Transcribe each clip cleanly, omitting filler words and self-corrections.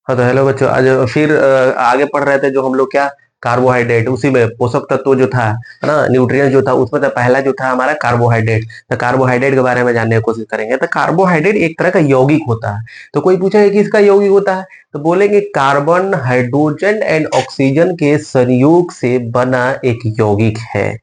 हाँ तो हेलो बच्चों, आज फिर आगे पढ़ रहे थे जो हम लोग क्या कार्बोहाइड्रेट, उसी में पोषक तत्व जो था है ना, न्यूट्रिएंट जो था, उसमें तो पहला जो था हमारा कार्बोहाइड्रेट। तो कार्बोहाइड्रेट के बारे में जानने की कोशिश करेंगे। तो कार्बोहाइड्रेट एक तरह का यौगिक होता है। तो कोई पूछेगा कि इसका यौगिक होता है, तो बोलेंगे कार्बन, हाइड्रोजन एंड ऑक्सीजन के संयोग से बना एक यौगिक है,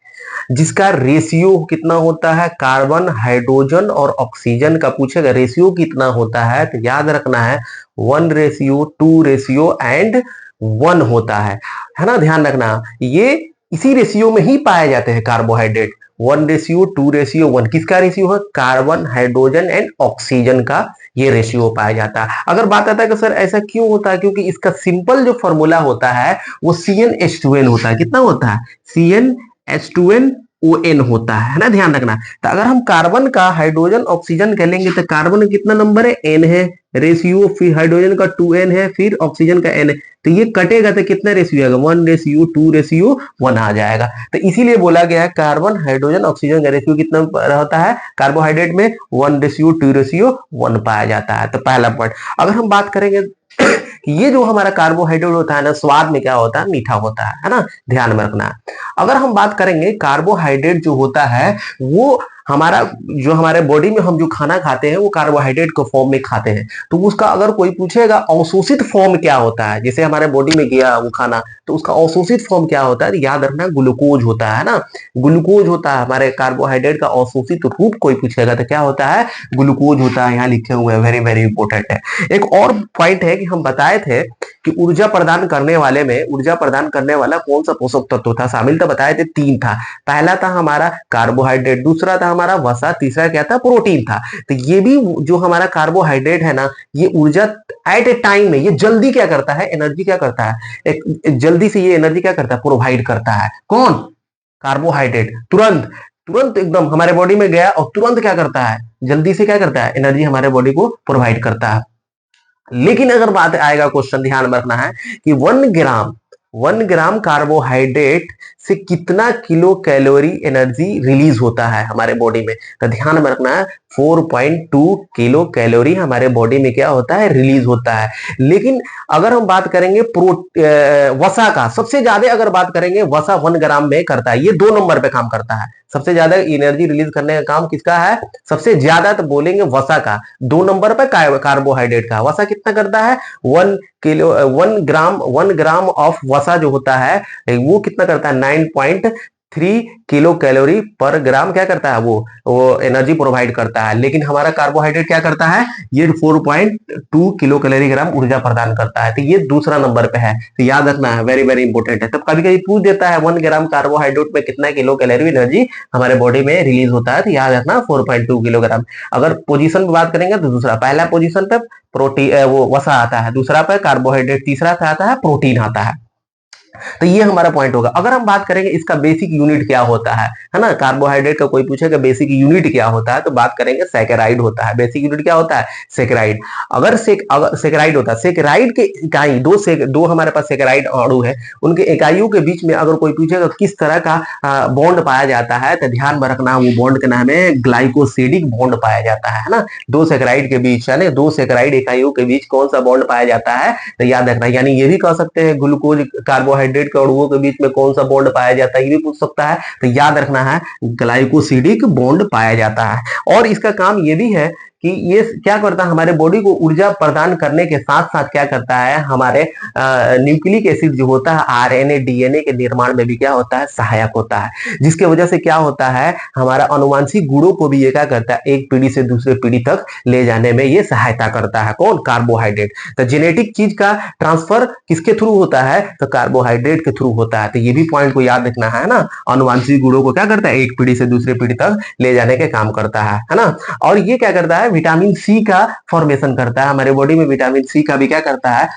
जिसका रेशियो कितना होता है। कार्बन, हाइड्रोजन और ऑक्सीजन का पूछेगा रेशियो कितना होता है, तो याद रखना है 1:2:1 होता है ना। ध्यान रखना, ये इसी रेशियो में ही पाए जाते हैं कार्बोहाइड्रेट। 1:2:1 किसका रेशियो है? कार्बन, हाइड्रोजन एंड ऑक्सीजन का ये रेशियो पाया जाता है। अगर बात आता है कि सर ऐसा क्यों होता है, क्योंकि इसका सिंपल जो फॉर्मूला होता है वो CnH2n होता है। कितना होता है? CnH2nOn होता है ना। ध्यान रखना। तो अगर हम कार्बन का, हाइड्रोजन, ऑक्सीजन का लेंगे तो कार्बन का कितना नंबर है? N है रेशियो, फिर हाइड्रोजन का 2n है, फिर ऑक्सीजन का n है। तो ये कटेगा तो कितना रेशियो आएगा? 1:2:1 आ जाएगा। तो इसीलिए बोला गया है कार्बन, हाइड्रोजन, ऑक्सीजन का रेशियो कितना होता है कार्बोहाइड्रेट में? 1:2:1 पाया जाता है। तो पहला पॉइंट। अगर हम बात करेंगे कि ये जो हमारा कार्बोहाइड्रेट होता है ना, स्वाद में क्या होता है? मीठा होता है ना। ध्यान में रखना। अगर हम बात करेंगे कार्बोहाइड्रेट जो होता है वो हमारा, जो हमारे बॉडी में हम जो खाना खाते हैं वो कार्बोहाइड्रेट के फॉर्म में खाते हैं। तो उसका अगर कोई पूछेगा अवशोषित फॉर्म क्या होता है, जैसे हमारे बॉडी में गया वो खाना, तो उसका अवशोषित फॉर्म क्या होता है? याद रखना, ग्लूकोज होता है ना। ग्लूकोज होता है हमारे कार्बोहाइड्रेट का अवशोषित रूप। कोई पूछेगा तो क्या होता है? ग्लूकोज होता है। यहाँ लिखे हुए हैं, वेरी वेरी इंपॉर्टेंट है। एक और पॉइंट है कि हम बताए थे कि ऊर्जा प्रदान करने वाले में, ऊर्जा प्रदान करने वाला कौन सा पोषक तत्व था शामिल, तो बताए थे 3 था। पहला था हमारा कार्बोहाइड्रेट, दूसरा था हमारा वसा, तीसरा क्या था? प्रोटीन था। तो ये भी जो हमारा कार्बोहाइड्रेट है ना, ये ऊर्जा एट ए टाइम में ये जल्दी क्या करता है? एनर्जी क्या करता है? एक जल्दी से ये एनर्जी क्या करता है? प्रोवाइड करता है। कौन? कार्बोहाइड्रेट। तुरंत तुरंत एकदम हमारे बॉडी में गया और तुरंत क्या करता है? जल्दी से क्या करता है? एनर्जी हमारे बॉडी को प्रोवाइड करता है। लेकिन अगर बात आएगा, क्वेश्चन ध्यान में रखना है कि 1 ग्राम कार्बोहाइड्रेट से कितना किलो कैलोरी एनर्जी रिलीज होता है हमारे बॉडी में। तो ध्यान में रखना है 4.2 किलो कैलोरी हमारे बॉडी में क्या होता है? रिलीज होता है। लेकिन अगर हम बात करेंगे वसा का, सबसे ज्यादा अगर बात करेंगे वसा 1 ग्राम में करता है, ये 2 नंबर पे काम करता है। सबसे ज्यादा एनर्जी रिलीज करने का काम किसका है? सबसे ज्यादा तो बोलेंगे वसा का। 2 नंबर पे कार्बोहाइड्रेट का। वसा कितना करता है? 1 ग्राम ऑफ वसा जो होता है वो कितना करता है? 9.3 किलो कैलोरी पर ग्राम क्या करता है? वो एनर्जी प्रोवाइड करता है। लेकिन हमारा कार्बोहाइड्रेट क्या करता है? ये 4.2 किलो कैलोरी ग्राम ऊर्जा प्रदान करता है। तो ये दूसरा नंबर पे है। तो याद रखना है, वेरी वेरी इंपॉर्टेंट है। तब कभी कभी पूछ देता है 1 ग्राम कार्बोहाइड्रेट में कितना किलो कैलोरी एनर्जी हमारे बॉडी में रिलीज होता है, तो याद रखना 4.2 किलोग्राम। अगर पोजीशन पे बात करेंगे तो दूसरा, पहला पोजीशन पे प्रोटीन वो वसा आता है, दूसरा पे कार्बोहाइड्रेट, तीसरा पे आता है प्रोटीन आता है। तो ये हमारा पॉइंट होगा। अगर हम बात करेंगे इसका बेसिक यूनिट क्या होता है ना, कार्बोहाइड्रेट का कोई पूछेगा बेसिक यूनिट क्या होता है, तो बात करेंगे सैकेराइड होता है। बेसिक यूनिट क्या होता है? सैकेराइड। अगर सैकेराइड होता है, सैकेराइड के इकाई दो हमारे पास सैकेराइड अणु है, उनके इकाइयों के बीच में अगर कोई पूछेगा किस तरह का बॉन्ड पाया जाता है, तो ध्यान में रखना वो बॉन्ड का नाम है ग्लाइकोसिडिक बॉन्ड पाया जाता है ना। दो सैकेराइड के बीच, यानी दो सैकेराइड इकाइयों के बीच कौन सा बॉन्ड पाया जाता है, तो याद रखना। यानी ये भी कह सकते हैं ग्लूकोज कार्बोहाइड्रेट के अणुओं के बीच में कौन सा बॉन्ड पाया जाता है, ये भी पूछ सकता है। तो याद रखना है ग्लाइकोसिडिक बॉन्ड पाया जाता है। और इसका काम ये भी है कि ये क्या करता है? हमारे बॉडी को ऊर्जा प्रदान करने के साथ साथ क्या करता है? हमारे न्यूक्लिक एसिड जो होता है आरएनए डीएनए के निर्माण में भी क्या होता है? सहायक होता है। जिसके वजह से क्या होता है? हमारा अनुवांशिक गुणों को भी ये क्या करता है? एक पीढ़ी से दूसरे पीढ़ी तक ले जाने में ये सहायता करता है। कौन? कार्बोहाइड्रेट। तो जेनेटिक चीज का ट्रांसफर किसके थ्रू होता है? तो कार्बोहाइड्रेट के थ्रू होता है। तो ये भी पॉइंट को याद रखना है ना। अनुवांशिक गुणों को क्या करता है? एक पीढ़ी से दूसरे पीढ़ी तक ले जाने के काम करता है ना। और ये क्या करता है? विटामिन सी का फॉर्मेशन करता है। हमारे बॉडी में विटामिन सी का भी क्या करता है?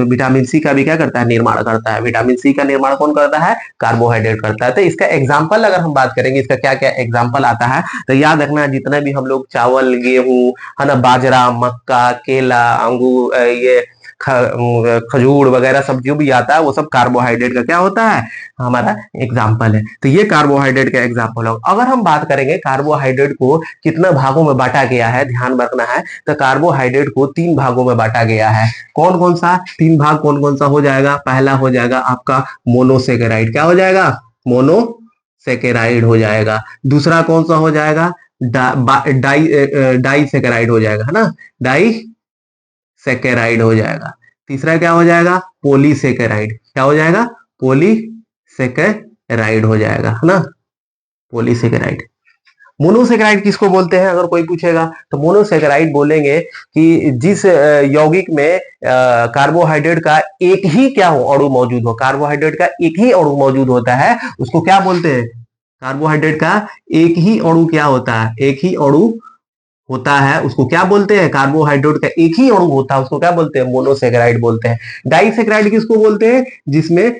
विटामिन सी का भी क्या करता है? निर्माण करता है। विटामिन सी का निर्माण कौन करता है? कार्बोहाइड्रेट करता है। तो इसका एग्जाम्पल अगर हम बात करेंगे, इसका क्या क्या एग्जाम्पल आता है, तो याद रखना जितना भी हम लोग चावल, गेहूं है ना, बाजरा, मक्का, केला, अंगूर, ये खजूर वगैरह सब जो भी आता है वो सब कार्बोहाइड्रेट का क्या होता है, हमारा एग्जाम्पल है। तो ये कार्बोहाइड्रेट का एग्जाम्पल होगा। अगर हम बात करेंगे कार्बोहाइड्रेट को कितना भागों में बांटा गया है, ध्यान रखना है, तो कार्बोहाइड्रेट को 3 भागों में बांटा गया है। कौन कौन सा 3 भाग, कौन कौन सा हो जाएगा? पहला हो जाएगा आपका मोनोसेकेराइड, क्या हो जाएगा? मोनोसेकेराइड हो जाएगा। दूसरा कौन सा हो जाएगा? डाई हो जाएगा, है ना, डाई सेकेराइड हो जाएगा। तीसरा क्या हो जाएगा? पॉलीसेकेराइड, क्या हो जाएगा? पॉलीसेकेराइड हो जाएगा, है ना, पॉलीसेकेराइड। मोनोसेकेराइड किसको बोलते हैं अगर कोई पूछेगा? तो मोनोसेकेराइड बोलेंगे कि जिस यौगिक में कार्बोहाइड्रेट का एक ही क्या हो, अणु मौजूद हो, कार्बोहाइड्रेट का एक ही अणु मौजूद होता है, उसको क्या बोलते हैं? कार्बोहाइड्रेट का एक ही अणु क्या होता है? एक ही अणु होता है, उसको क्या बोलते हैं? कार्बोहाइड्रेट का एक ही अणु होता है, उसको क्या बोलते हैं? मोनोसेकेराइड बोलते हैं। डाइसेकेराइड किसको बोलते हैं? जिसमें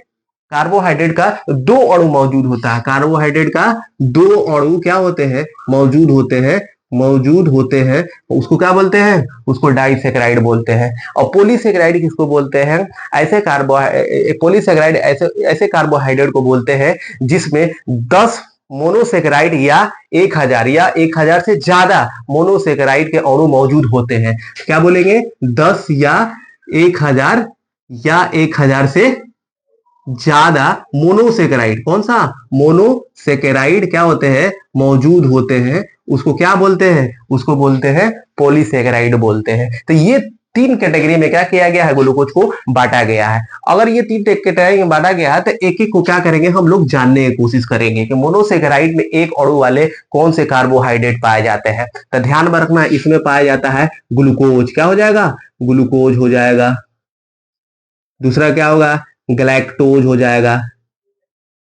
कार्बोहाइड्रेट का 2 अणु मौजूद होता है, कार्बोहाइड्रेट का 2 अणु क्या होते हैं? मौजूद होते हैं, उसको क्या बोलते हैं? उसको डाइसेकेराइड बोलते हैं। और पॉलीसेकेराइड किसको बोलते हैं? पॉलीसेकेराइड ऐसे कार्बोहाइड्रेट को बोलते हैं जिसमें 10 मोनोसेकेराइड या 1000 से ज्यादा मोनोसेकेराइड के अणु मौजूद होते हैं। क्या बोलेंगे? 10 या 1000 या 1000 से ज्यादा मोनोसेकेराइड, कौन सा? मोनोसेकेराइड क्या होते हैं? मौजूद होते हैं, उसको क्या बोलते हैं? उसको बोलते हैं पॉलीसेकेराइड बोलते हैं। तो ये 3 कैटेगरी में क्या किया गया है? ग्लूकोज को बांटा गया है। अगर ये 3 कैटेगरी में बांटा गया है तो एक एक को क्या करेंगे हम लोग जानने की कोशिश करेंगे कि मोनोसेकेराइड में एक अणु वाले कौन से कार्बोहाइड्रेट पाए जाते हैं। तो ध्यान में रखना, इसमें पाया जाता है ग्लूकोज, क्या हो जाएगा? ग्लूकोज हो जाएगा। दूसरा क्या होगा? गैलेक्टोज हो जाएगा,